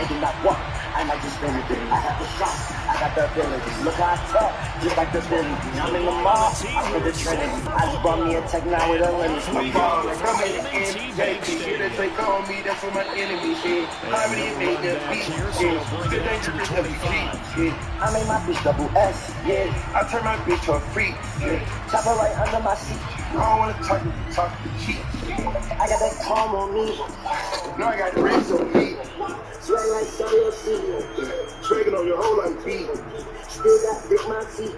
I do not want. I might just spend it. I have the shot. I got the ability. Look how I talk, just like the Billy. I'm in the mall. I'm in the Trinity. I just brought me a tech now with a limit. We ball like I'm in the NJP. Get a take on me, that's what my enemy said. I already made the beat, yeah. Good thing to this WG, yeah. I made my bitch double S, yeah. I turn my bitch to a freak, yeah. Chop her right under my seat. I don't wanna talk to cheat. I got that calm on me. No, I got the rings on me. Sweat like cellular seat. Dragging on your whole life beat. Still got big my seat.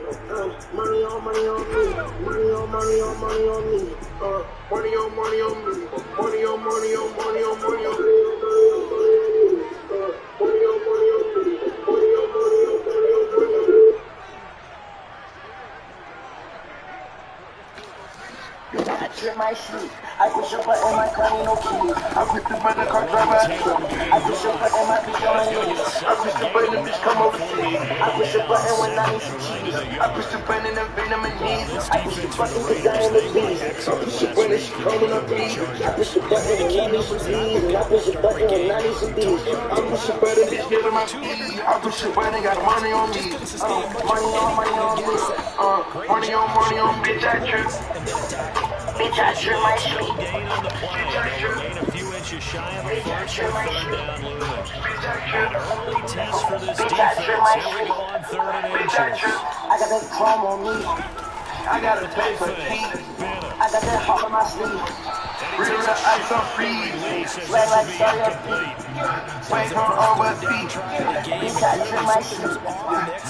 Money on me. Money on me. Money on me. Money on me. I trip my shit. I push up in my car, ain't no key. I put the button, car driver out the truck. I push up in my bitch on my knees. I push the button, the bitch come over to me. I push a button when I need some cheese. I push the button and bend them in knees. I push the button cause I am a beast. I push the button, she coming up me. I push the button when I need some bees. And I push the button when I need some bees. I push the button, bitch, get on my feet. I push the button, got money on me. Money on me. Money on, bitch, I trip. Bitch, I trip my shit. Gain a few inches shy of a first with third down looming. An early test for this defense. Here we go on 3rd and inches. I got that chrome on me. I gotta pay for heat. I got that heart on my sleeve. Real the ice on freeze. Red like cellular seat. Wait on overseas. Bitch, I trip my shit.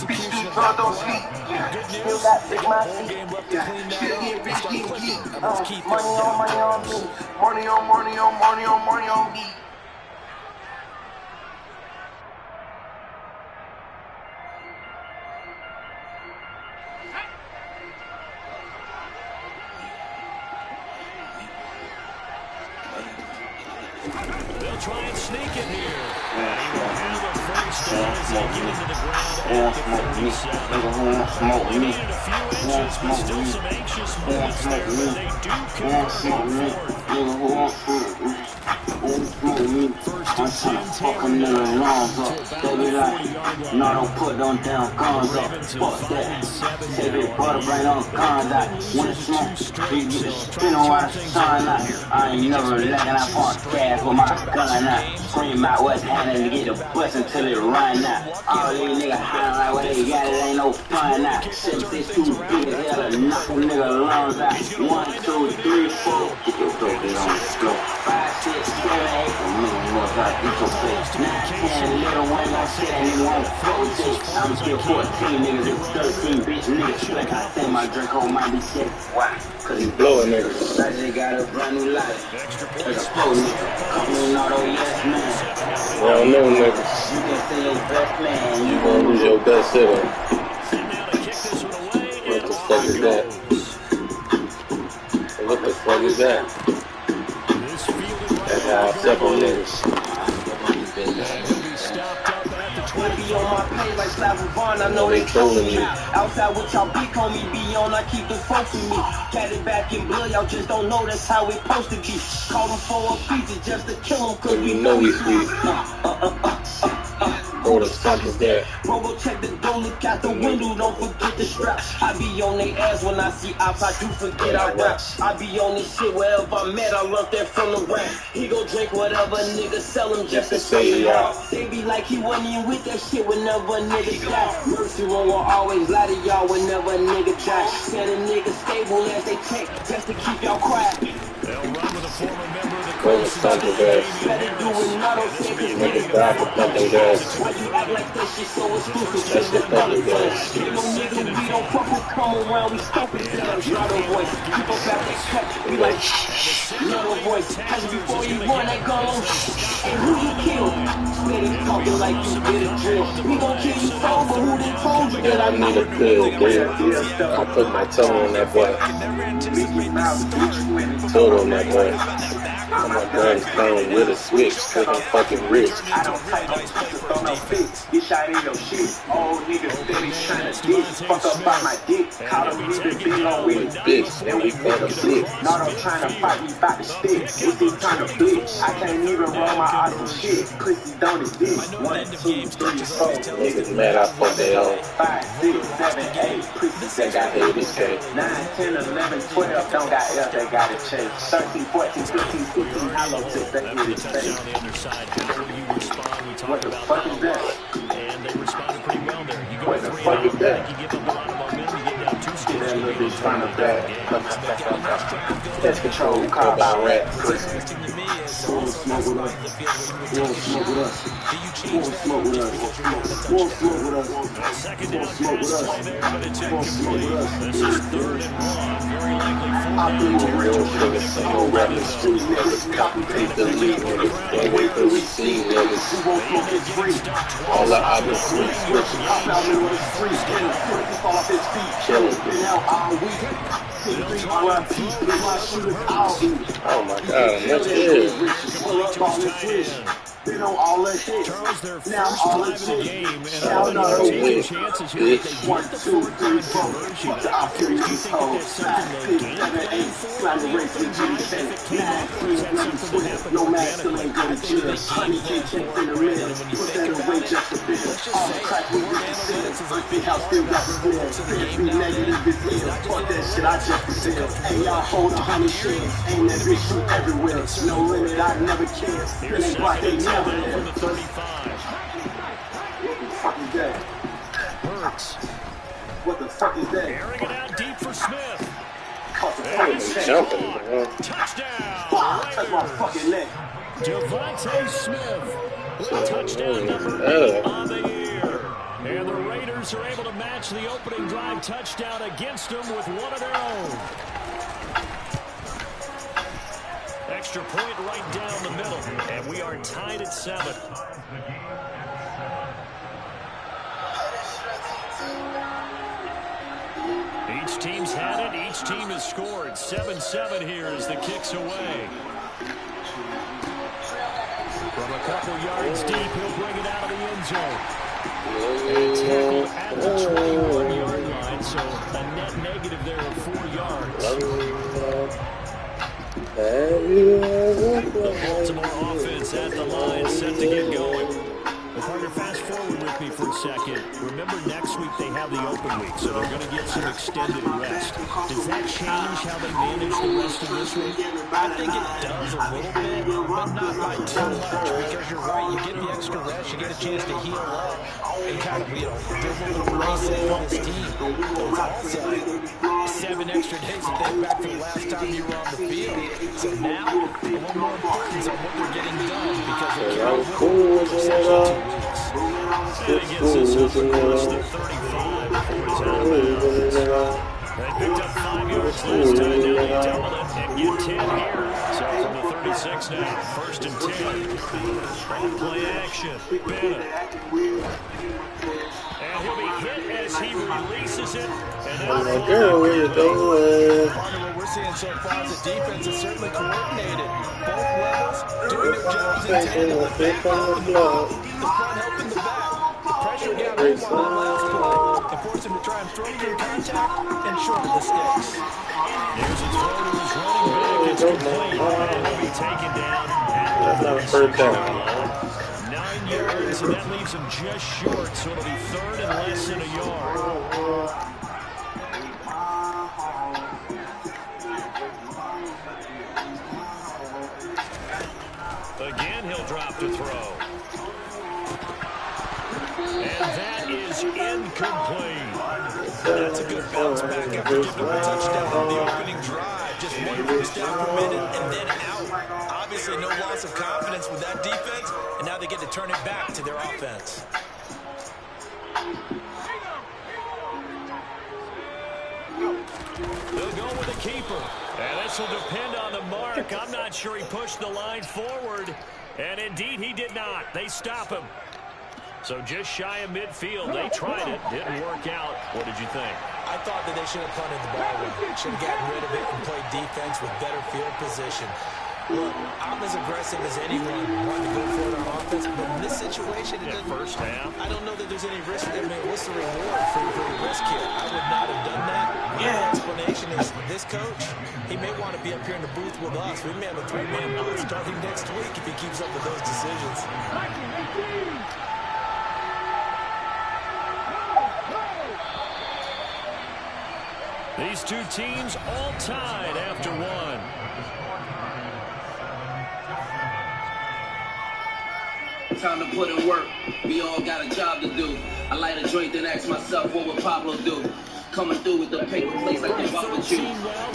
Bitch, you thought those feet. Still got big my seat. Still get rich, get geek. Money on me. Money on me. They'll try and sneak it here. They will have a first down as they get into the ground at the 37. They needed a few inches, but still some anxious moments there, but they do convert on 4th. First and 10, No, don't put them damn guns up. Fuck that. Take it, butter, bring on guns out. When it's smoke, you get the spin on while the sun out. I ain't never letting out podcast with my gun out. Scream out what's happening to get the bus until it run out. All these niggas hiding like what they got, it ain't no fun out. 7, 6, 2, big as hell to knock a nigga lungs out. 1, 2, 3, 4. Get your throat on the floor. 5, 6, 7, 8. Get your face. 9, 10, little one gon' sit and he won't float it. I'm still 14 niggas, it's 13 bitch niggas. Like I think my drink hole might be sick. Why? Cause he blowing niggas. I just got a brand new life. Explode nigga. Coming out on yes man. I don't know niggas. You can say your best man. You gonna lose your best hitter. now to kick this one away. What the fuck is that? What the fuck is that? That's how I step on niggas. Be on my page like Slav Vaughn, I know they trolling me. Outside with y'all big homie be on, I keep the folks with me. Cat it back in blood, y'all just don't know that's how it supposed to be. Call them for a pizza just to kill them, cause we know we sweet. What the fuck is that? Robo check the door, look out the window, don't forget the strap. I be on they ass when I see ops, I do forget I rap. I be on this shit wherever I'm at, I learned that from the rap. He go drink whatever nigga sell him just to say it out. They be like he wasn't even with that shit whenever a nigga die. Mercy one will always lie to y'all whenever a nigga die. Said a nigga stable as they take just to keep y'all quiet. They'll run with a former member of the What the fuck is that? Better do it not on second. Niggas die for pumping gas. Why you act like that shit so exclusive? That's the pumping gas. You know nigga, we don't fuck with come around, we stupid damn. Not a voice, keep up at the cut, we like not a voice. Has before you run that gun on and who you kill? Steady talking like you did a drill. We gon' kill you so, but who they told you that I Need a pill, dude. I put my tongue on that boy. Told on that boy. Oh my God, he's playing with a switch, cause I'm fucking rich. I don't take no pictures, throw no fix. Get shot in your shit. Old niggas steady trying to get. Fuck up by my dick. Call him leaving big on with his bitch. Then we better flip. Nardo trying to fight me by the stick. What's he trying to bitch? I can't even roll my awesome shit. Pussy don't exist. 1, 2, 3, 4. Niggas mad I fuck they own. 5, 6, 7, 8. Pussies that got ABC. 9, 10, 11, 12. Don't got F, they got it chase. 13, 14, 15, 16. Hollow tips that hit his face. On the other side, how will you respond? We What talked the about fuck is that? and they responded pretty well there. You go What the 3 fuck and is out, that? you give up a lot of momentum, you get down 2 scores. That little You bitch trying to game. back. That's control, call by rap. You wanna smoke with us? You wanna smoke with us? You wanna smoke with us? You wanna smoke with us? Second You down wanna smoke with pass us? play there, but it's You wanna smoke with us? incomplete. This is 3rd and 1. Very likely 4 I down feel a real territory. Niggas single rapping street niggas, copy paste the lead niggas, can't wait till we see niggas. We won't smoke this free. All the other sweet switches, Hop out middle of the street, and the foot fall off his feet. killing. Been out all week. C3 RIP, with my shooters all eat. Oh my God, that's it. Pull up on this wish. Been on all the hits. Charles, their Now first all time the in the shit. game, and Shout they're out taking to win. chances here. They get 1, the 2, 3, 4. conversion. Fuck the Do you opportunities think that hold. that's something 5, they 6, game 7, 8. Slide the race with Jimmy Shane. 9, 3, nothing sweat. No mask still ain't go to jail. 100K checks in the mail. Put that away just a bit. All the crack we get to sell. Big house still got the bill. Be negative is real. Fuck that shit, I just for sale. Hey, y'all hold 100 shells. Ain't that bitch shoot everywhere. No limit, I never care. Still ain't block, they never there. What the fuck is that? Hurts. What the fuck is that? Airing it out deep for Smith. Caught the fucking check. Jumping, bro. Touchdown. Fuck, touch my fucking neck. Devontae Smith with touchdown number 8 on the year. And the Raiders are able to match the opening drive touchdown against them with one of their own. Extra point right down the middle. And we are tied at 7. Each team's had it. Each team has scored. 7-7 here as the kick's away. From a couple yards deep, he'll bring it out of the end zone. And tackled at the 21-yard line, so a net negative there of 4 yards. The Baltimore offense at the line, set to get going. Well, partner, fast forward with me for a second. Remember, next week they have the open week, so they're going to get some extended rest. Does that change how they manage the rest of this week? I think it does a little bit, but not by too much, because you're right. You get the extra rest, you get a chance to heal up and kind of, do a little reset for this team. But it's also 7 extra days to think back to the last time you were on the field. So now, a little more importance on what they're getting done, because they're carrying with them for essentially 2 weeks. And he gets this up across the 35 before it's out of bounds. They picked up 5 yards last time. Now they double it and get 10 here. So from the 36 now, 1st and 10. Play action. Bennett. And he'll be hit as he releases it. And now Girl, where you going? What we're seeing so far is the defense is certainly coordinated. Both levels doing their jobs in tandem. The back helping the front, the front helping the back. The pressure got home on that last play and forced him to try and throw through contact and shorten the sticks. Here's a throw to his running back. It's complete. And he'll be taken down at That's the not a first down. 9 yards, and that leaves him just short, so it'll be 3rd and less than a yard. Again, he'll drop to throw. And that is incomplete. That's a good bounce back after giving a touchdown on the opening drive. Just 1 first down per minute and then out. Obviously no loss of confidence with that defense, and now they get to turn it back to their offense. They'll go with a keeper. And this will depend on the mark. I'm not sure he pushed the line forward. And indeed, he did not. They stop him. So just shy of midfield. They tried it. Didn't work out. What did you think? I thought that they should have punted the ball away. Should have gotten rid of it and played defense with better field position. Look, I'm as aggressive as anyone wanting to go for it on offense, but in this situation, it doesn't. First half. I don't know that there's any risk. I mean, what's the reward for the risk here? I would not have done that. My explanation is this coach, he may want to be up here in the booth with us. We may have a 3-man booth starting next week if he keeps up with those decisions. These two teams all tied after one. Time to put in work. We all got a job to do. I light a joint and ask myself, what would Pablo do? Coming through with the paper plates like they fuck with you.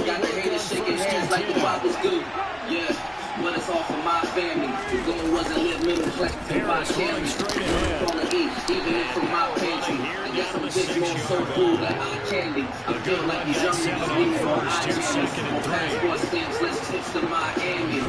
Got the haters shaking hands like the fathers do. Yeah, but it's all for my family. The goal wasn't live middle class and buy candy. From the eat, even if from my pantry. I guess I'm a bitch more so cool like eye candy. I feel like these young niggas leaving on iTunes. Passport stamps, let's tips to Miami.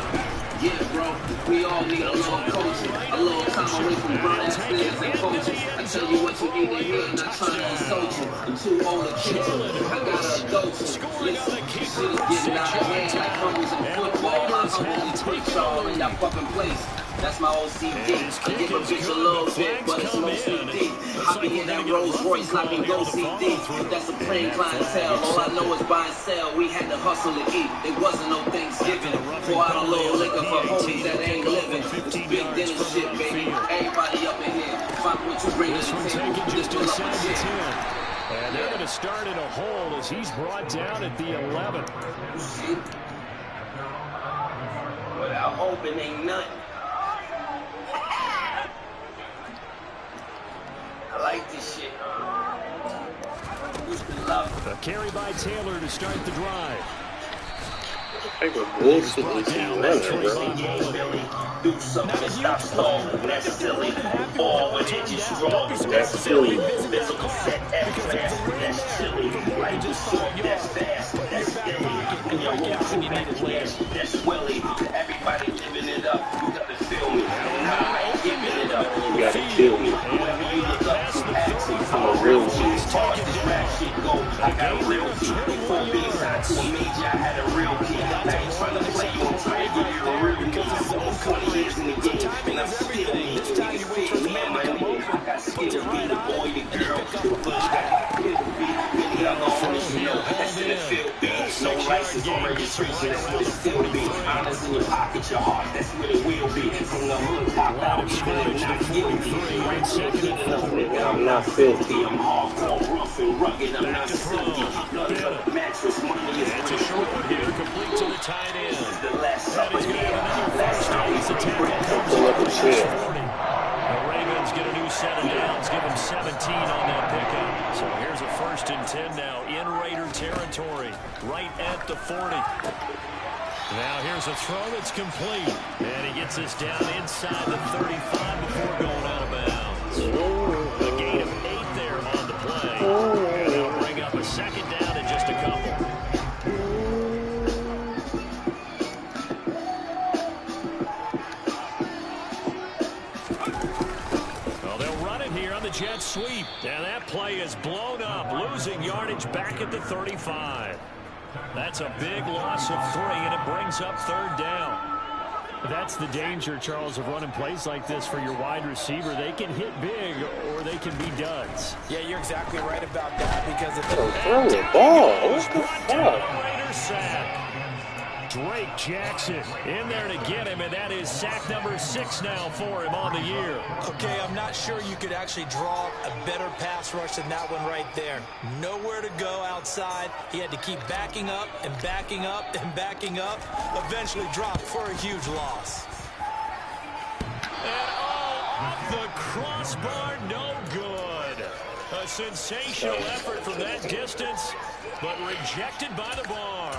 Yeah, bro, we all need a little coaching, a little time away from burn-ass players and coaches. I tell you what you need to hear, not trying to insult you. I'm too old to kid you, I gotta adult you. Listen, shit is getting out of hand like fumbles in football. I humbly put y'all in that fucking place. That's my OCD. I give a bitch a little bit, but it's mostly deep. I be in that Rolls Royce, I can go CD. That's a plain clientele. All I know is buy and sell. We had to hustle to eat. It wasn't no Thanksgiving. Pour out a little liquor for homies that ain't living. It's big dinner shit, baby. Everybody up in here. Find what you bring to the table. Just pull up a shit. And they're going to start in a hole as he's brought down at the 11. Without hoping ain't nothing. I like this shit. Used to love it. A carry by Taylor to start the drive. I go bullshit this team running, bro. Do something to stop stalling. That's silly. All with it is strong. That's silly. Physical set fast. That's chilly. Like the short, that's fast. That's silly. And your wolf in that flash. That's willy. Everybody giving it up. You gotta feel me. Nah, I ain't giving it up. You gotta kill me. Whoever you look up to, ask me. I'm a real G. As far as this rap shit go, I got a real key. Before being signed to a major, I had a real key. Now you trying to play you, I'm trying to give you a real key. Over 20 years in the game, and I'm still me. Niggas feed me and my nigga. I got skill, be the boy, the girl. Many other homies, you know, that's in the field. No license or registration, that's what it still be. Honest in your pocket, your heart, that's what it will be. From the hood, pop out, even not guilty. Right, second enough, nigga, I'm not filthy. I'm hardcore, rough and rugged, I'm not silky. Blood for the mattress, money is It's a short one here, complete to the tight end. This is the last supper here. Last time he's attacked. Pull up a chair. The Ravens get a new set of downs, give them 17 on that pickup. So here's a 1st and 10 now in Raider territory, right at the 40. Now here's a throw that's complete, and he gets us down inside the 35 before going out of bounds. A gain of 8 there on the play, and they'll bring up a 2nd down in just a couple. Jet sweep, and that play is blown up, losing yardage back at the 35. That's a big loss of 3, and it brings up 3rd down. That's the danger, Charles, of running plays like this for your wide receiver. They can hit big, or they can be duds. Yeah, you're exactly right about that because if Oh, throw the ball. What the fuck? Raider sack. Drake Jackson in there to get him, and that is sack number 6 now for him on the year. Okay, I'm not sure you could actually draw a better pass rush than that one right there. Nowhere to go outside. He had to keep backing up and backing up and backing up. Eventually dropped for a huge loss. And off the crossbar, no good. A sensational effort from that distance, but rejected by the bar.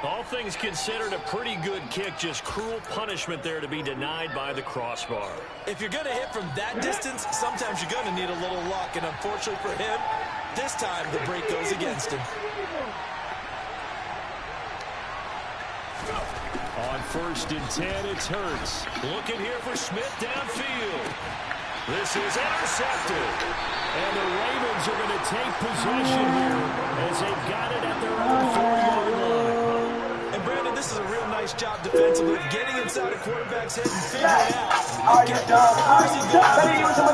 All things considered, a pretty good kick, just cruel punishment there to be denied by the crossbar. If you're going to hit from that distance, sometimes you're going to need a little luck, and unfortunately for him, this time the break goes against him. On 1st and 10, it's Hurts. Looking here for Smith downfield. This is intercepted. And the Ravens are going to take possession here as they've got it at their own 4-yard line. And Brandon, this does a real nice job defensively of getting inside a quarterback's head and figuring out where's he going. Because you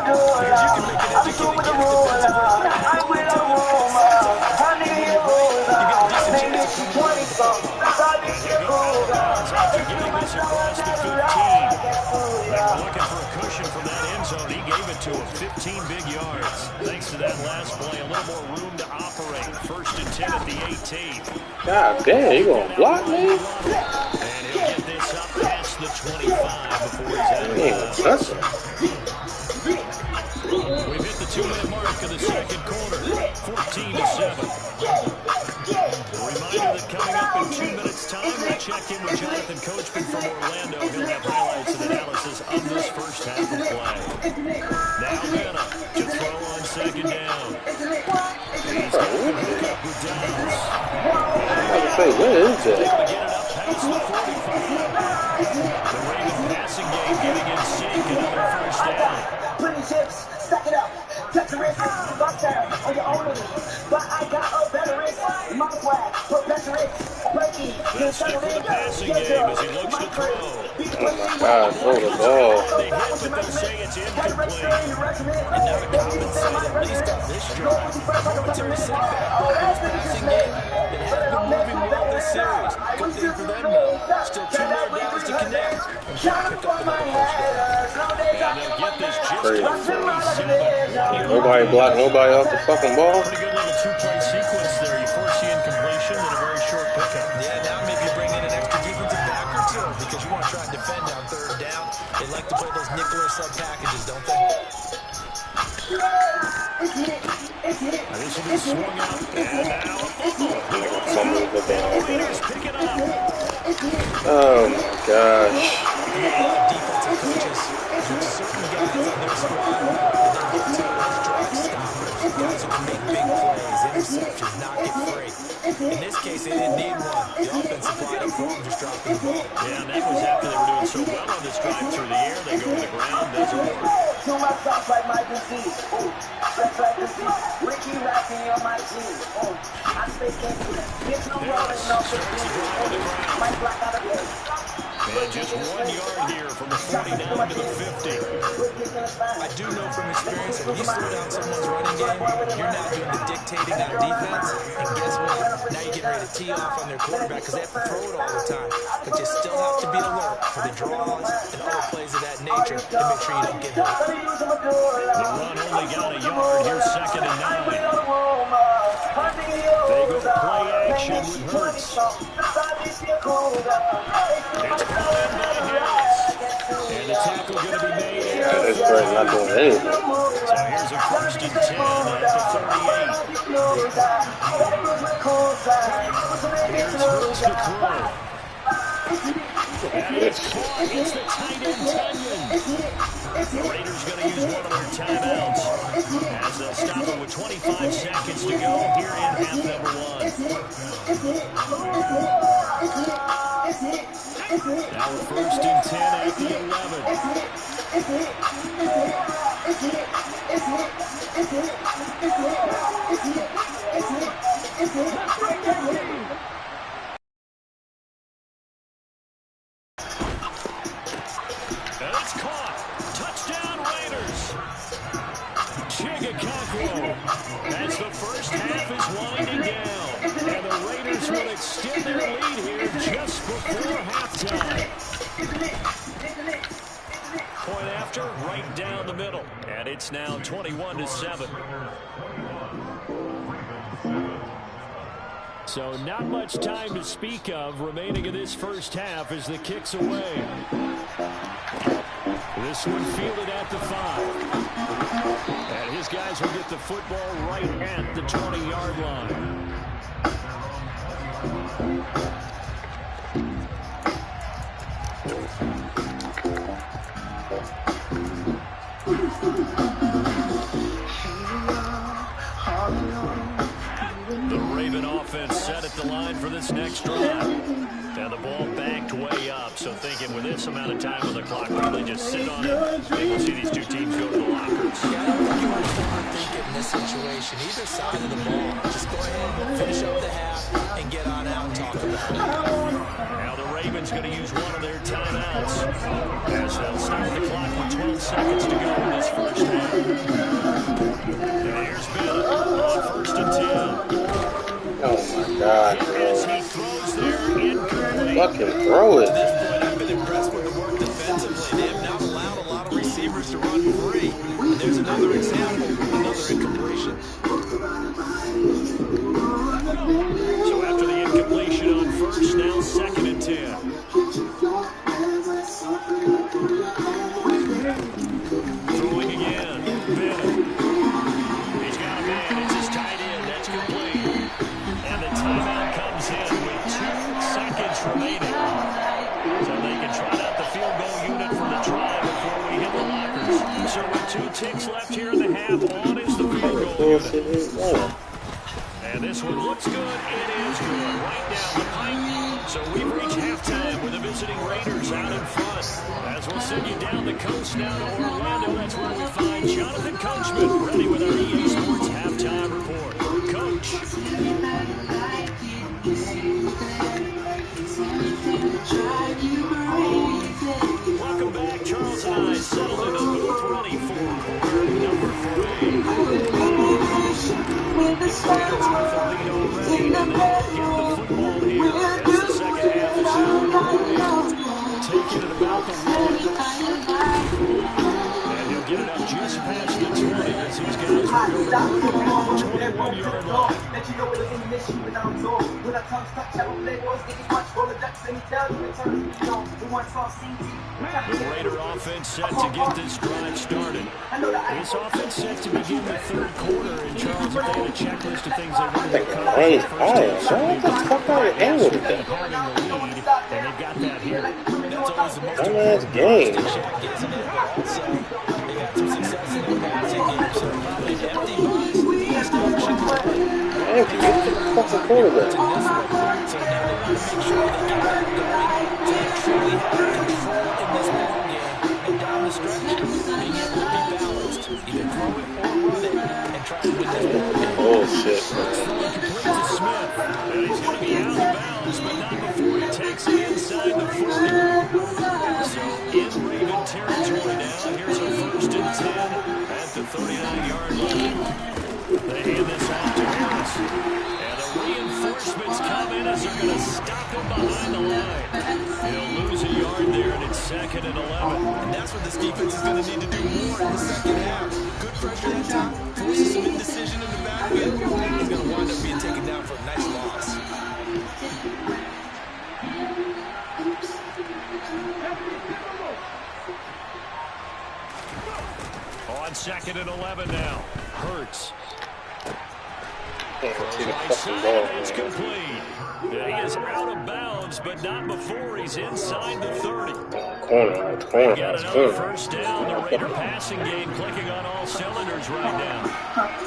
can make an educated guess defensively. Every time you make a sense of it, and get it right, you get a decent chance of coming away. After getting this across the 15. They were looking for a cushion from that end zone. He gave it to him, 15 big yards. Thanks to that last play, a little more room to operate. 1st and 10 at the 18. God damn, you gonna block me? And he'll get this up past the 25 before he's out of bounds. We've hit the 2-minute mark of the second quarter, 14-7. A reminder that coming up in 2 minutes' time, we'll check in with Jonathan Coachman from Orlando. He'll have highlights and analysis of this first half of play. Now Mena to throw on 2nd down. He's got the hook up with Downs. Where is Able to it? get it up past the 45. The Raven passing game getting in sync, another first down. Pretty chips, stack it up. Take the risk, box down on your own limit. But I got a better risk. My swag, professor it. Breaky, That's it for the passing game as he looks to throw. Oh my God, throw the ball. They hit, but they'll say it's incomplete. And now to compensate at least on this drive, a momentary setback in his passing game that has been moving well this series. Good thing for them, though. Still 2 more downs to connect and pick up another first down. And they'll get this just to 47. Nobody blocked nobody off the fucking ball. Pretty good little 2-play sequence there. You force the incompletion and a very short pickup. Yeah, now maybe you bring in an extra defensive back or two because you want to try and defend on 3rd down. They like to play those nickel or sub packages, don't they? This will be swung out. And now Fumble the ball. Raiders pick it up. Oh my gosh. Defensive coaches, there's certain guys on their squad that they get to as drop stoppers, guys who can make big plays, interceptions, not get free. In this case, they didn't need one. The offense supplied up for them, just dropping the ball. Yeah, and that was after they were doing so well on this drive through the air. They go to the ground, doesn't work. Too much sauce like my disease. Fresh like disease. Ricky rapping on my team. I stay gangster. Get no rolling, no 15. Might block out of here. And just 1 yard here from the 40 down to the 50. I do know from experience that when you slow down someone's running game, you're now doing the dictating on defense. And guess what? Now you're getting ready to tee off on their quarterback because they have to throw it all the time. But you still have to be alert for the draws and other plays of that nature to make sure you don't get hurt. The run only got a yard. Here's 2nd and 9. They go play action with Hurts. It's caught in by Harris. And the tackle going to be made. This bird's not doing anything. So here's a 1st and 10 at the 38. Here's Hurts to throw. And it's caught. It's the tight end, Tunyon. The Raiders going to use one of their timeouts as they'll stop it with 25 seconds to go here in half number 1. Now 1st and 10 at the 11. And it's caught. Touchdown Raiders. Chigakakwo. As the first half is winding down. And the Raiders will extend their lead here just before halftime. Point after, right down the middle. And it's now 21-7. So not much time to speak of remaining in this first half as the kick's away. This one fielded at the 5. And his guys will get the football right at the 20-yard line. The Raven offense set at the line for this next drive. And the ball backed way up, so thinking with this amount of time on the clock, probably just sit on it. And we'll see these two teams go to the lockers. Yeah, I don't think you want to start thinking this situation, either side of the ball. Just go ahead, finish up the half, and get on out and talk about it. Now the Ravens going to use one of their timeouts as they'll start the clock with 12 seconds to go in this first half. And here's Bill on 1st and 10. Oh my God, bro. He throws there incomplete. Fucking throw it. At this point, I've been impressed with the work defensively. They have not allowed a lot of receivers to run free. And there's another example, another incompletion. So after the incompletion on 1st, now 2nd and 10. Throwing again. Bih. He's got a man. It's his tight end. That's complete. And the timeout comes in with 2 seconds remaining. So they can trot out the field goal unit from the drive before we hit the lockers. So with 2 ticks left here in the half, on is the field goal unit. And this one looks good. It is good. Right down the pipe. So we've reached halftime with the visiting Raiders out in front. As we'll send you down the coast now to Orlando, that's where we find Jonathan Coachman ready with our EA Sports halftime report. Coach. Welcome back. Charles and I settled in the booth ready for quarter number 3. With the stars in the bedroom, with the second half is taking it about the 1. And he'll get it up just past the 20 as these guys will go to the 21-yard line. The Raider offense set to get this drive started. This offense set to begin the 3rd quarter. And Charles, if they had a checklist of things they wanted to accomplish, So what the fuck are you in with that? having the lead, and they've got that here. That's always the most Dumbass game. check, isn't it? But also, they've had some success in their passing game. So probably empty buys, instruction. Hey, get the fucking quarterback. So now they want to make sure they get that going to truly have control in this ball game. And down the stretch, being able to be balanced, either throw it or run it, and try to win this ball game. Oh shit. Complete to Smith. And he's going to be out of bounds, but not before he takes it inside the 40. So in Raven territory now. Here's a 1st and 10 at the 39-yard line. They hand this off to Harris. And the reinforcements come in as they're going to stop him behind the line. He'll lose a yard there, and it's 2nd and 11. And that's what this defense is going to need to do more in the second half. Good pressure at the top, forces some indecision in the backfield. He's going to wind up being taken down for a nice loss. On 2nd and 11 now. Hurts. Can't see the Right fucking side, ball, and it's man. complete. And he is out of bounds, but not before he's inside the 30. Corner, it's corner, Got it's another corner. 1st down. The Raider passing game clicking on all cylinders right now.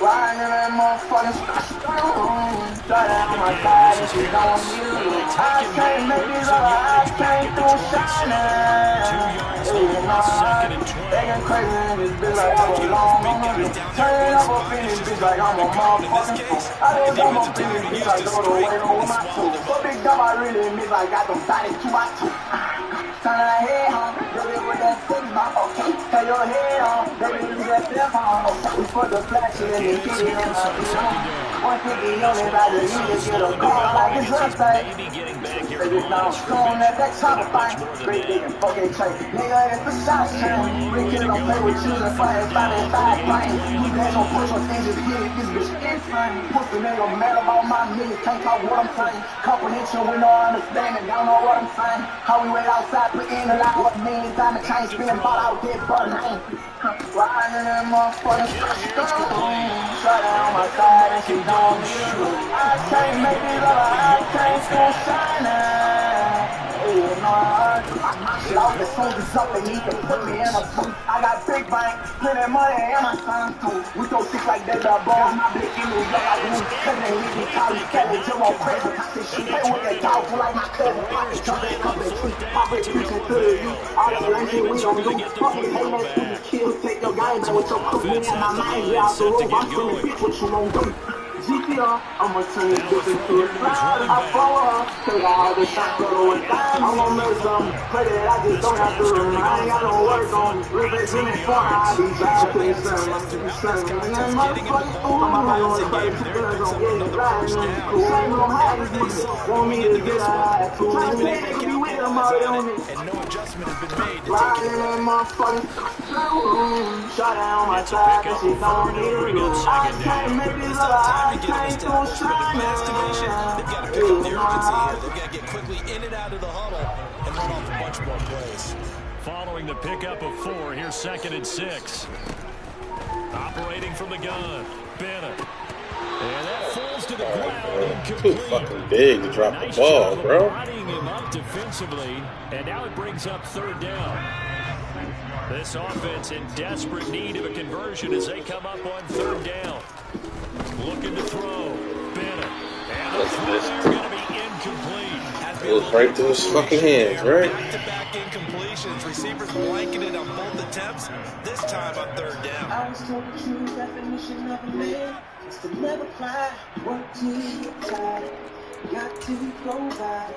Riding that motherfucking shut down my side if you don't use. I can't make it up, I can't do shining. 2 yards Hey, long on 2nd and 12. they get crazy in this bitch like I'm a long turn up up in this bitch like I'm a motherfucking fool. I just come up in this bitch like go the way over my toe. But big dumb I really miss like got them bodies to my toe. Turn that head on, baby with that six ball, okay. Turn your head on, baby with that step on, okay. We put the flash in the kitty in my ear. 150 on it, I just need to get a call like it's her thing. Maybe getting back here. Baby, now I'm strong, that chopper fight. Great big and fucking chain. Nigga, it's the shot chain. Rick kids don't play with you and fight inside fighting. You guys don't push on things, just hit it, this bitch insane. Pussy nigga mad about my million, can't talk what I'm saying. Comprehension with no understanding, don't know what I'm saying. How we wait outside, put in a lot, what mean time to change, spinning ball out there, but name. Riding in that motherfucking stone. Shut down my side and she don't use. I can't make it up, I can't go shining. Hey, no, I shit off the soldiers up, they need to put me in a suit. I got big bank, plenty money, and my son too. We so sick like that, the balls, my blick in New York, I do. Cause they leave me college, Kelly, Jim on crazy. I say shit, play with that dog, feel like my cousin. Pocket jumping, cupping, tweet, pocket preaching to the youth. All that shit we don't do. Fucking hate that stupid kill, take your guy Baltimore offense has the line set to get going. GPR, I'ma turn this bitch into a slide. I follow her, take all the shots all the time. I'm gonna make some, pray that I just don't have to remind. I ain't got no work on, replace uniform, I be back to the sun. I'm to the sun. And motherfuckers, I'm about to go crazy, feelings on getting blind. Same on high, this nigga want me to get high. Trying to say they could be with them all on it. And no adjustment has been made to take Riding it. that motherfucking shot down my side, and she don't need a room. I can't make this up, I can't go But in my estimation, they've got to pick up the urgency here. They've got to get quickly in and out of the huddle and run off a bunch more plays. Following the pickup of 4, here's 2nd and 6. Operating from the gun, Bennett. And that falls to the ground incomplete. Too fucking big to drop the ball, bro. Lining him up defensively, and now it brings up 3rd down. This offense in desperate need of a conversion as they come up on 3rd down. Looking to throw, Bennett. And the throw there going to be incomplete. It was right through his fucking hands, right? Back-to-back incompletions. Receivers blanketed on both attempts. This time on 3rd down. I was told the true definition of a man is to never cry, work till you're tired, got to provide.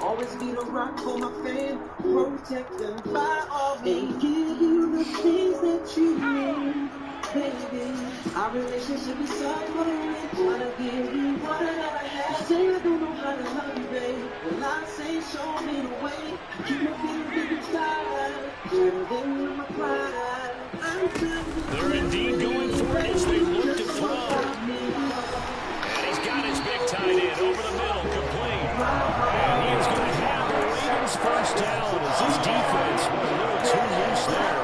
Always be the rock for my fam, protect them by all means, and give you the things that you need, baby. Our relationship is suffering, trying to give you what I never had. Say I don't know how to love you, babe. Well, I say show me the way. Keep my feelings inside, better than my pride. I'm They're indeed going for it as they look to throw. And he's got his big tight end over the middle, complete. And he is going to have the Ravens' 1st down as his defense went a little too loose there.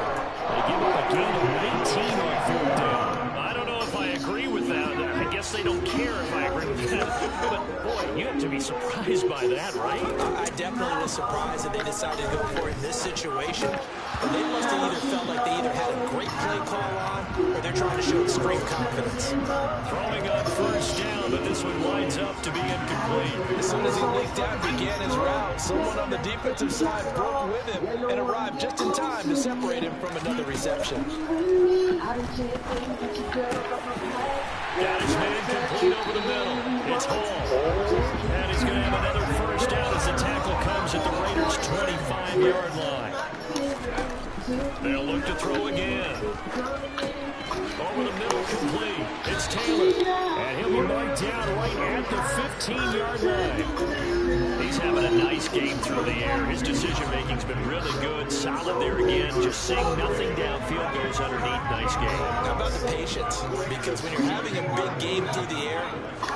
They give up a gain of 19 on 4th down. I don't know if I agree with that. I guess they don't care if I agree with that. But, boy, you have to be surprised by that, right? I definitely was surprised that they decided to go for it in this situation. But they must have either felt like they either had a great play call on or they're trying to show extreme confidence. Throwing on 1st down, but this one winds up to be incomplete. As soon as he leaked out and began his route, someone on the defensive side broke with him and arrived just in time to separate him from another reception. Got his man complete over the middle. It's Hall. And he's going to have another 1st down as the tackle comes at the Raiders' 25-yard line. They'll look to throw again. Over the middle, complete. It's Taylor. And he'll be marked down right at the 15-yard line. He's having a nice game through the air. His decision-making's been really good. Solid there again. Just seeing nothing downfield goes underneath. Nice game. How about the patience? Because when you're having a big game through the air,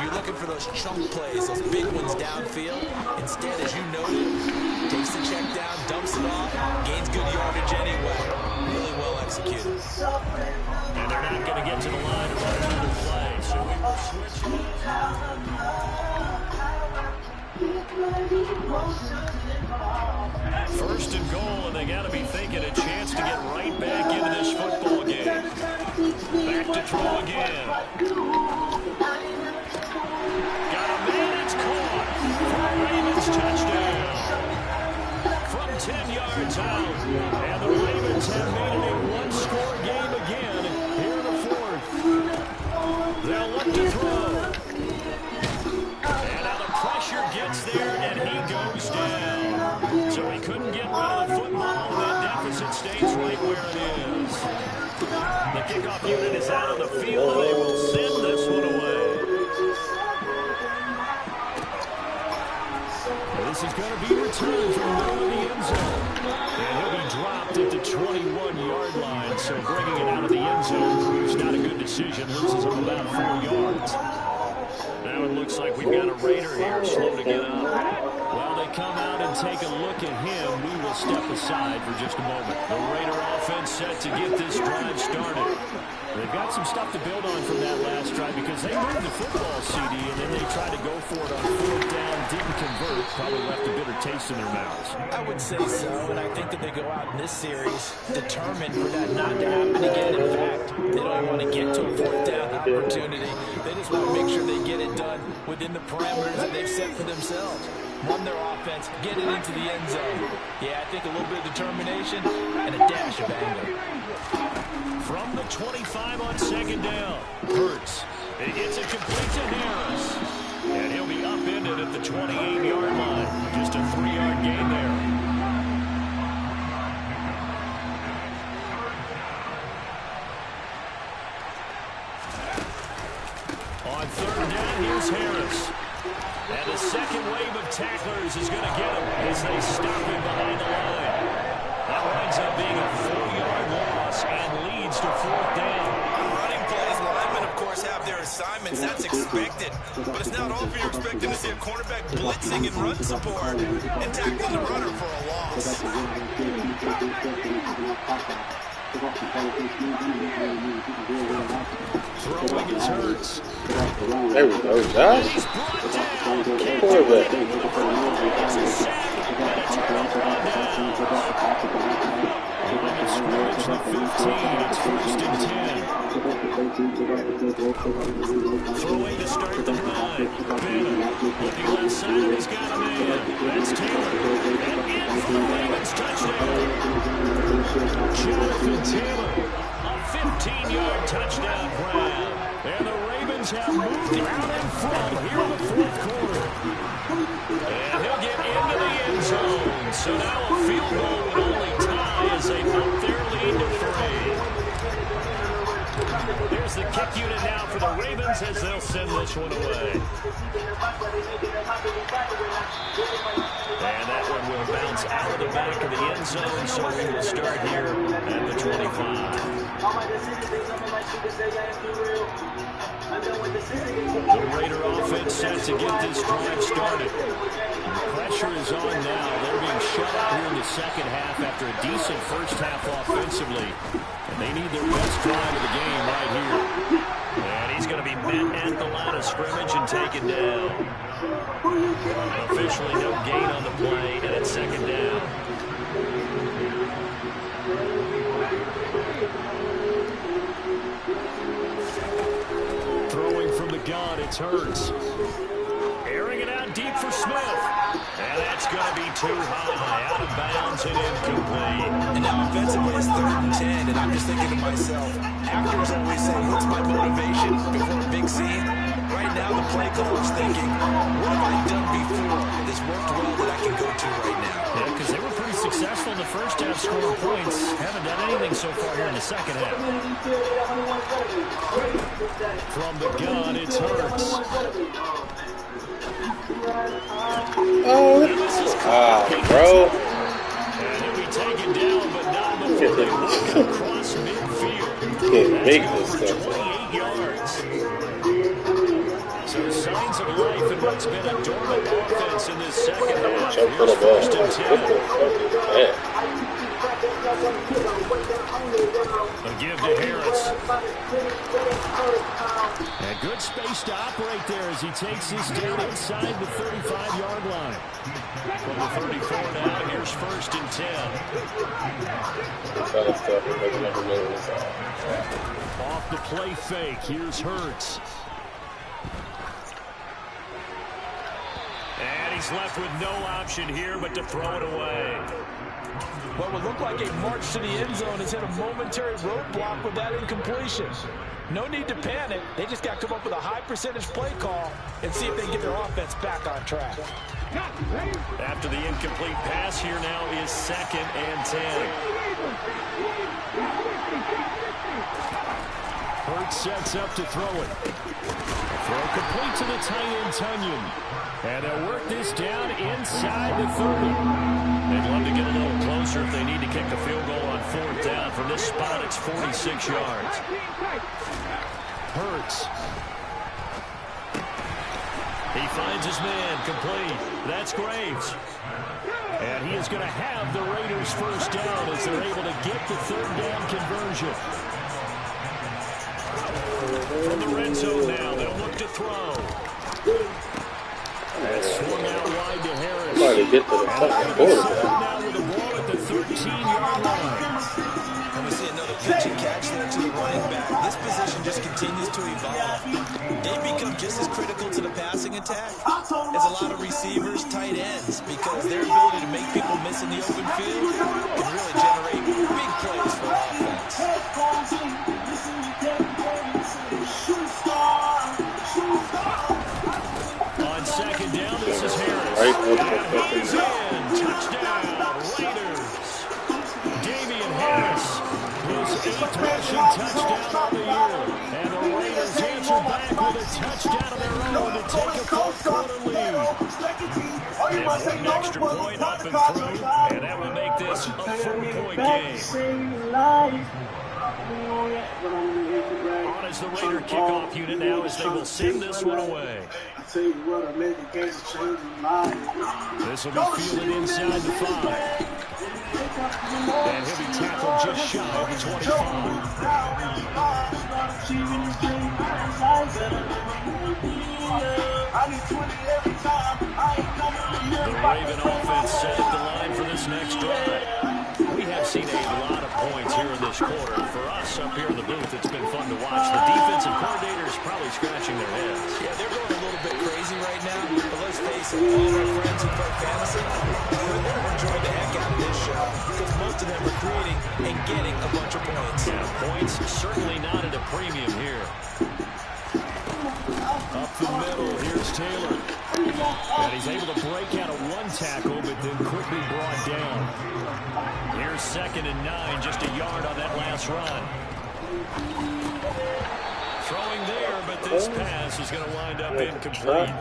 you're looking for those chunk plays, those big ones downfield. Instead, as you noted, takes the check down, dumps it off, gains good yardage anyway. Really well executed. And they're not going to get to the line to run another play, so we will switch. 1st and goal, and they got to be thinking a chance to get right back into this football game. Back to throw again. Got a man, it's caught. Ravens touchdown. From 10 yards out. And the Ravens have made it a one-score game again here in the 4th. They'll look to throw. And now the pressure gets there, and he goes down. So he couldn't get rid of the football. The deficit stays right where it is. The kickoff unit is out on the field, and they will send this one away. This is going to be returned from the middle of the end zone. And he'll be dropped at the 21-yard line. So bringing it out of the end zone proves not a good decision. Loses him about 4 yards. Now it looks like we've got a Raider here slow to get up. While they come out and take a look at him, we will step aside for just a moment. The Raider offense set to get this drive started. They've got some stuff to build on from that last drive because they moved the football, CD, and then they tried to go for it on 4th down, didn't convert, probably left a bitter taste in their mouths. I would say so, and I think that they go out in this series determined for that not to happen again. In fact, they don't even want to get to a 4th down opportunity. They just want to make sure they get it done within the parameters that they've set for themselves. Run their offense, get it into the end zone. Yeah, I think a little bit of determination and a dash of anger. From the 25 on second down, Hurts. He gets it complete to Harris. And he'll be upended at the 28-yard line. Just a 3-yard gain there. On third down, here's Harris. And the second wave of tacklers is going to get him as they stop him behind the line. That winds up being a 4-yard loss and leads to fourth down. On running plays, linemen, of course, have their assignments. That's expected. But it's not often you're expecting to see a cornerback blitzing and run support and tackling the runner for a loss. Throwing his Hurts. There we go, Josh. Quarterback. Scrimmage the 15. It's first and 10. Throwing to start the drive. Bennett looking left side. He's got a man. That's Taylor. And in for the Ravens touchdown. Jonathan Taylor. A 15-yard touchdown grab. And the Ravens have moved out in front here in the fourth quarter. And he'll get into the end zone. So now a field goal would only tie as they bump their lead to 3. There's the kick unit now for the Ravens as they'll send this one away. And that one will bounce out of the back of the end zone, so we will start here at the 25. The Raider offense set to get this drive started. The pressure is on now. They're being shut out here in the second half after a decent first half offensively. And they need their best drive of the game right here. And he's going to be met at the line of scrimmage and taken down. Officially no gain on the play, and it's second down. Throwing from the gun, it's Hurts. Airing it out deep for Smith. And that's going to be too high, out of bounds and incomplete. And now offensively it's 3rd and 10, and I'm just thinking to myself, actors always say, what's my motivation before a big scene? Right now the play caller's thinking, what have I done before that's worked well that I can go to right now? Yeah, because they were pretty successful in the first half scoring points. Haven't done anything so far here in the second half. From the gun, it's Hurts. Bro. And he'll be taken down, but not before they work across midfield. Can't make this stuff. 28 yards. So signs of life in what's been a dormant offense in this second half. Jump for the ball. First and 10. A give to Harris. And good space to operate there as he takes this down inside the 35-yard line. From the 34 now, here's first and 10. Off the play fake, here's Hurts. And he's left with no option here but to throw it away. What would look like a march to the end zone has hit a momentary roadblock with that incompletion. No need to panic. They just got to come up with a high percentage play call and see if they can get their offense back on track. After the incomplete pass, here now is 2nd and 10. Hurts sets up to throw it. Throw complete to the tight end, Tunyon. And they'll work this down inside the 30. They'd love to get a little closer if they need to kick the field goal on 4th down. From this spot, it's 46 yards. Hurts. He finds his man, complete. That's Graves. And he is going to have the Raiders first down as they're able to get the 3rd down conversion. From the red zone now, they'll look to throw. That's swung out wide to Harris. Somebody get to the fucking quarterback. Now with the ball at the 13-yard line. And we see another pitch and catch there to the running back. This position just continues to evolve. They become just as critical to the passing attack as a lot of receivers, tight ends, because their ability to make people miss in the open field can really generate big plays for offense. On second down, this is Harris. Right, And he's in. Touchdown, Raiders. Damian Harris, his 8th rushing touchdown of the year. And the Raiders answer back with a touchdown of their own to take a fourth-quarter lead. And one extra point up and through, and that will make this a 4-point game. On as the Raider kickoff unit now as they will send this one away. This will be fielded inside the 5. And he'll be tackled just shy of the 25. The Raven offense set up the line for this next drive. We have seen a lot of points here in this quarter. For us up here in the booth, it's been fun to watch. The defensive coordinators probably scratching their heads. Yeah, they're going a little bit crazy right now. But let's face it, all of our friends who play fantasy, they're enjoying the heck out of this show because most of them are creating and getting a bunch of points. Yeah, points certainly not at a premium here. Up the middle, here's Taylor. And he's able to break out of one tackle, but then quickly brought down. Here's 2nd and 9, just a yard on that last run. Throwing there, but this pass is going to wind up incomplete.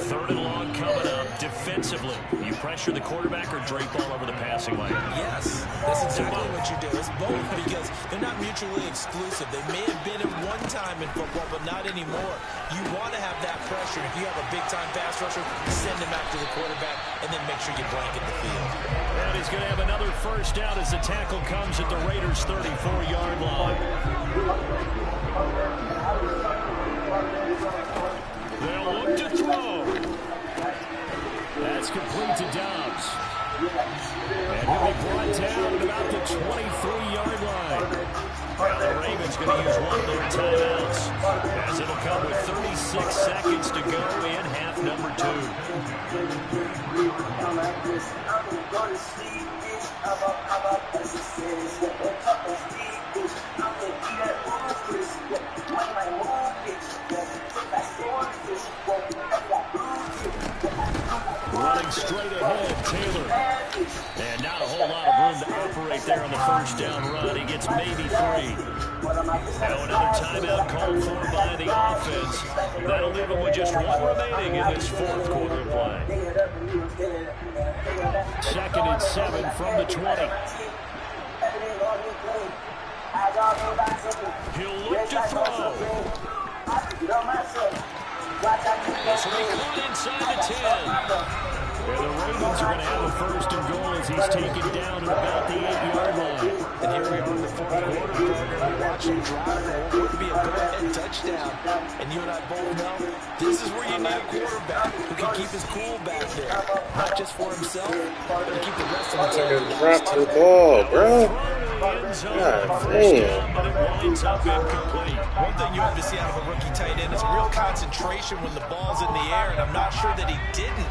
3rd and long coming up defensively. You pressure the quarterback or drape all over the passing lane? Yes, that's exactly what you do. It's both because they're not mutually exclusive. They may have been at one time in football, but not anymore. You want to have that pressure. If you have a big-time pass rusher, send him after the quarterback, and then make sure you blanket the field. And he's going to have another first down as the tackle comes at the Raiders' 34-yard line. They'll look to throw. That's complete to Dobbs. And he'll be brought down at about the 23-yard line. Now the Ravens going to use one of their timeouts as it'll come with 36 seconds to go in half number 2. Running straight ahead, Taylor. And not a whole lot of room to operate there on the first down run. He gets maybe 3. Now another timeout called for by the offense. That'll leave him with just 1 remaining in this 4th quarter play. 2nd and 7 from the 20. He'll look to throw. This will be caught inside the 10. And the Ravens are going to have a 1st and goal as he's taken down at about the 8-yard line. And here we are in the 4th quarter, partner. We watch him drive. It would be a go-ahead touchdown. And you and I both know this is where you need a quarterback who can keep his cool back there. Not just for himself, but to keep the rest of the team. Drop to the ball, bro. God damn. But it winds up incomplete. One thing you have to see out of a rookie tight end is real concentration when the ball's in the air, and I'm not sure that he didn't.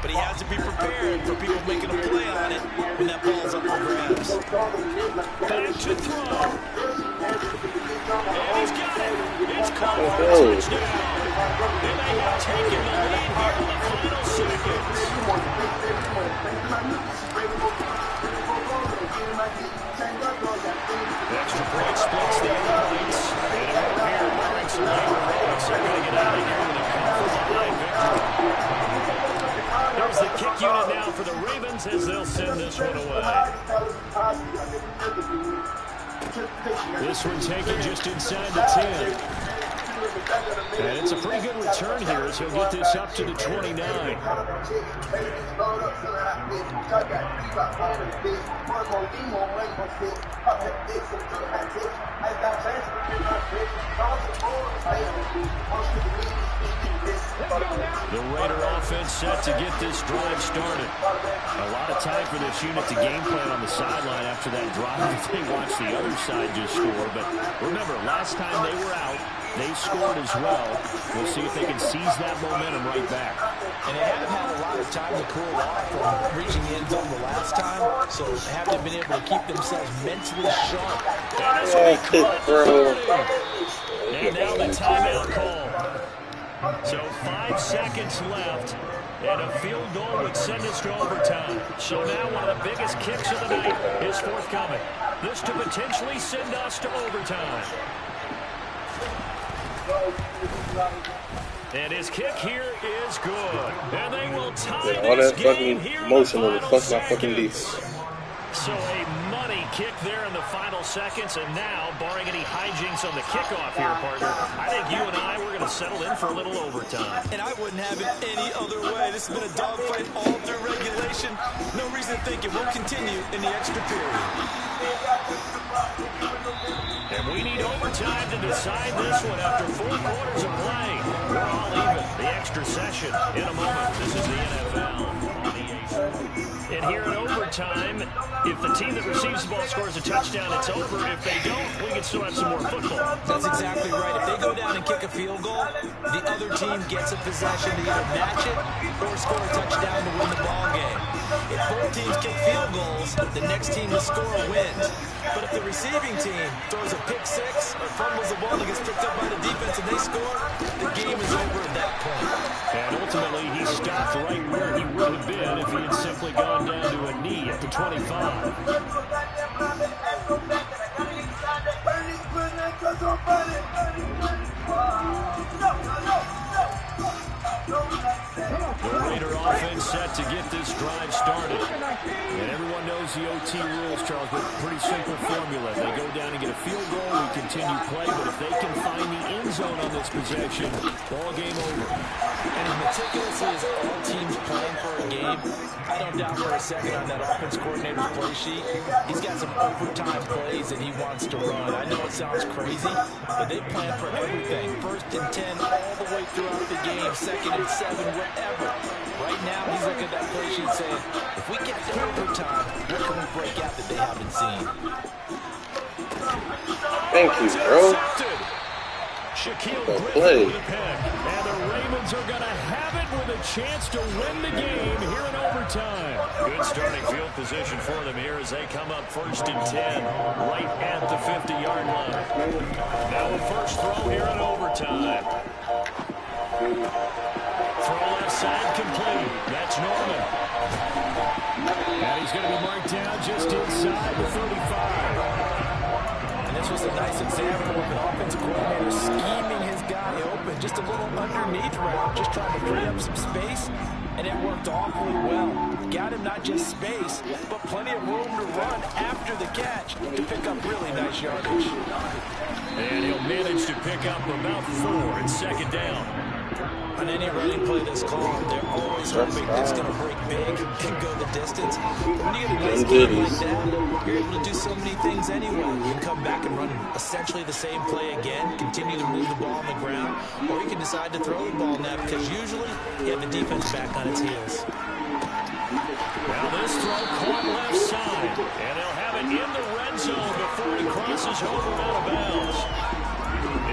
But he has to be prepared for people making a play on it when that ball's up for grabs. Back to throw. And he's got it. It's caught for a touchdown. And they have taken the lead here in the final seconds. Extra point splits the points. And over here, wearing some labor roads. They're going to get out of here with a comfortable high victory. There's the kick unit now for the Ravens as they'll send this one away. This one taken just inside the 10. And it's a pretty good return here as he'll get this up to the 29. The Raider offense set to get this drive started. A lot of time for this unit to game plan on the sideline after that drive if they watch the other side just score. But remember, last time they were out, they scored as well. We'll see if they can seize that momentum right back. And they haven't had a lot of time to cool off from reaching the end zone the last time, so they haven't been able to keep themselves mentally sharp. And now the timeout call. So 5 seconds left, and a field goal would send us to overtime. So now one of the biggest kicks of the night is forthcoming. This to potentially send us to overtime. And his kick here is good. And they will tie all this that game fucking here motion in will the fuck final my fucking seconds. beats. So a money kick there in the final seconds, and now, barring any hijinks on the kickoff here, partner, I think you and I, we're going to settle in for a little overtime. And I wouldn't have it any other way. This has been a dogfight all through regulation. No reason to think it won't continue in the extra period. And we need overtime to decide this one after 4 quarters of play. We're all even. The extra session in a moment. This is the NFL on the 8th. And here in overtime, if the team that receives the ball scores a touchdown, it's over. If they don't, we can still have some more football. That's exactly right. If they go down and kick a field goal, the other team gets a possession to either match it or score a touchdown to win the ball game. If both teams kick field goals, the next team to score wins. But if the receiving team throws a pick six or fumbles the ball and gets picked up by the defense and they score, the game is over at that point. And ultimately, he stopped right where he would have been if he had simply gone down to a knee at the 25. The Raider offense set to get this drive started. And everyone knows the OT rules, Charles, but pretty simple formula. They go down and get a field goal, we continue play, but if they can find the end zone on this possession, ball game over. And as meticulously as all teams plan for a game, I don't doubt for a second on that offense coordinator's play sheet, he's got some overtime plays that he wants to run. I know it sounds crazy, but they plan for everything. 1st and 10 all the way throughout the game, 2nd and 7, whatever. Right now, he's looking at that play sheet saying, if we get to overtime, what can we break out that they haven't seen? Thank you, bro. Shaquille Well Griffin played. with a pick. And the Ravens are going to have it with a chance to win the game here in overtime. Good starting field position for them here as they come up 1st and 10, right at the 50-yard line. Now a first throw here in overtime. Throw left side complete. That's Norman. And he's going to be marked down just inside the 35. And this was a nice example of an offensive coordinator scheming his guy open. Just a little underneath route, just trying to free up some space, and it worked awfully well. Got him not just space, but plenty of room to run after the catch to pick up really nice yardage. And he'll manage to pick up about 4 in 2nd down. On any running play that's called, they're always hoping it's going to break big and go the distance. When you get a nice game like that, you're able to do so many things anyway. You can come back and run essentially the same play again, continue to move the ball on the ground, or you can decide to throw the ball now because usually you have the defense back on its heels. Now this throw caught left side, and they'll have it in the red zone before he crosses over out of bounds.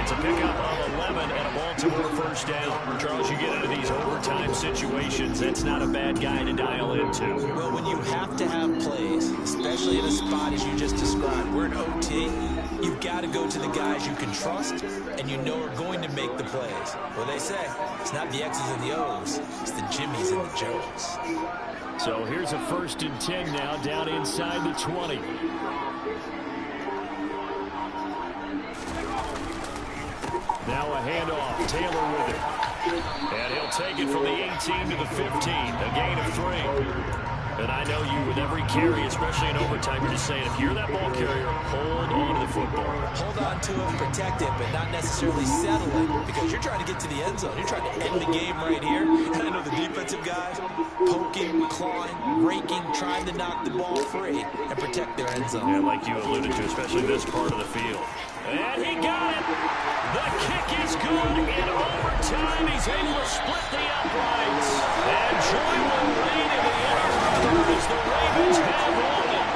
It's a pickup of 11 and a Baltimore 1st down. Charles, you get into these overtime situations, that's not a bad guy to dial into. Well, when you have to have plays, especially in a spot as you just described, we're in OT, you've got to go to the guys you can trust and you know are going to make the plays. Well, they say, it's not the X's and the O's, it's the Jimmies and the Joes. So here's a 1st and 10 now, down inside the 20. Now a handoff, Taylor with it. And he'll take it from the 18 to the 15, a gain of 3. And I know you, with every carry, especially in overtime, you're just saying, if you're that ball carrier, hold on to the football. Hold on to it, protect it, but not necessarily settle it, because you're trying to get to the end zone. You're trying to end the game right here. And I know the defensive guys poking, clawing, raking, trying to knock the ball free and protect their end zone. Yeah, like you alluded to, especially this part of the field. And he got it. The kick is good in overtime. time, he's able to split the uprights. And joy will reign in the inner harbor as the Ravens have won it.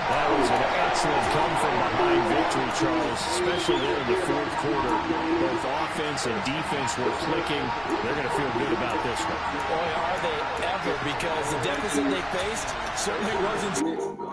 That was an excellent come-from-behind victory, Charles, especially there in the fourth quarter. Both offense and defense were clicking. They're going to feel good about this one. Boy, are they ever, because the deficit they faced certainly wasn't...